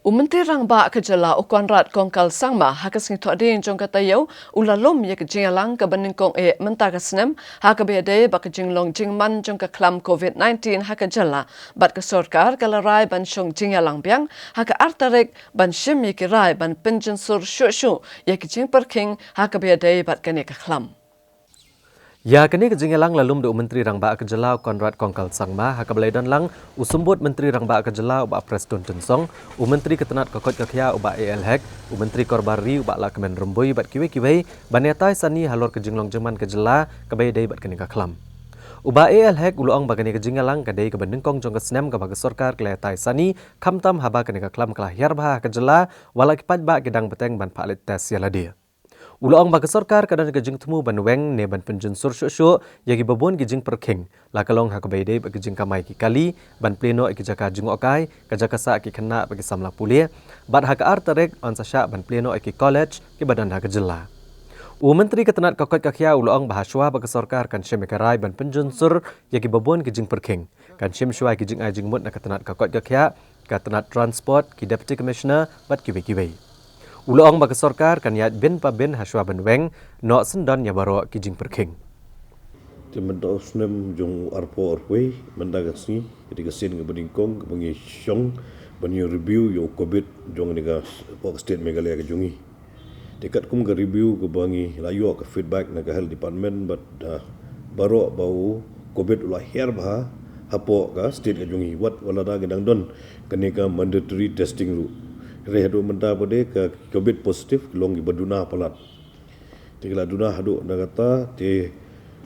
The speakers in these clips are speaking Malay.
Menteri Rang Ba Kejala Konrad Kongkal Sangma hakas ngito adin jong katayo ulalom ye kejingalang ka baningkong menta kasnem hakabede ba kejinglong jingman jong ka klam COVID-19 hakajala bat ka sarkar kalarai ban shong jingalang biang haka artarek ban shim ye kirai ban pension sur shu ye kejing perking hakabede bat kane ka klam. Ya kini kejingelang lalum do Menteri Rang Ba Kejala Konrad Kongkal Sangma hakabalai dan lang usumbut Menteri Rang Ba Kejala uba Preston Tensong Menteri Ketenat Kokot Kakia uba AL Menteri Korbari uba la Kemen Rembui bat kiwe banetai sani halor kejinglong jeman Kejala kabai dai bat kini kaklam. Uba AL uluang bagani kejingelang kadai ke benengkong jong kesnem ke bagi sorkar keletai sani kamtam haba kini kaklam kelahir bah Kejala walakipat ba gedang beteng ban palit tes yaladia. Ulang bagi sorkar kadang kejing temu banweng ne ban penjun sur syuk yagi babon kejing perking la kalong hakabede bagi kejing kamai ki kali ban pleno ki jaka jing okai kajaka sa ki kena bagi samla pulia bat hak artarek on sasha ban pleno ki college ki badan hak jela. Menteri Ketenat Kokot Kakia ulang bahaswa bagi sorkar kan syemekarai ban penjun sur yagi babon kejing perking kan syem syuai kejing ajing mut na Ketenat Kokot Kakia Ketenat Transport ki Deputy Commissioner bat kiwe. Ulang bagi sorkar kan yat bin pa bin haswa benweng no sendon ya baro kijing perking. Timento snem jong arpo arpoi mendagasni ketika sin ke beningkong ke bengi syong bengi review yo covid jong nega pok state Meghalaya ke jongi. Dekat kum ke review ke bengi layo ke feedback na ke health department but baro bau covid ulah her bah hapo ke state ke jongi wat wala da gedang don kenika mandatory testing ru. Rehadu menta pada ke COVID positif longi berduna palat. Tikla duna hadu nagata te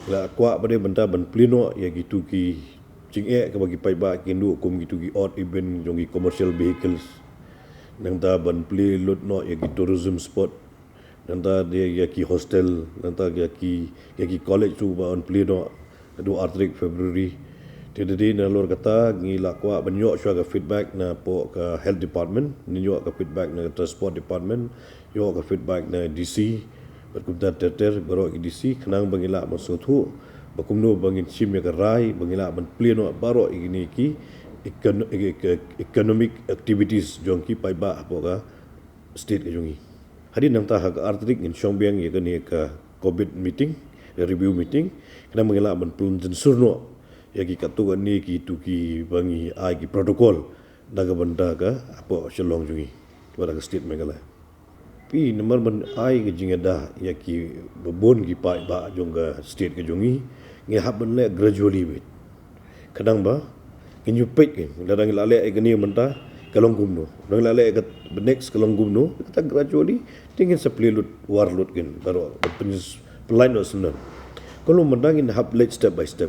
la kwa pada menta ban pleno ya gitu ki cinge ke bagi paiba kindu kum gitu ki odd event jongi commercial vehicles nang ta ban pli lot no ya gitu tourism spot nang ta dia ya ki hostel nang ta ya ki college tu ba on pleno adu artrik February. Jadi na lor kata ngila kwa banyo sya ka feedback na po ka health department ninyo ka feedback na transport department yo ka feedback na DC berkumta teter baro DC kenang bangila masuthu bakumno bangin chim ya ka rai bangila ban pleno baro igini ki economic activities jongki paiba po ka state ka jongi hadin nang ta ha artrik in shongbiang ya ka ni ka covid meeting review meeting kenang bangila ban plun surno yagi katu ni ki tu ki bangi ai ki protokol daga banda ka apa shalong jungi pada state Meghalaya pi nomor ban ai ke jingada yaki babon ki pai ba jongga state ke jungi nge haban le gradually wit kadang ba kinyu pek ke ladang lale ai gani menta kalong gumno dang lale ke next kalong gumno kata gradually tingin supply lut war lut gen baru penis pelain no sunan kalau mendangin hab late step by step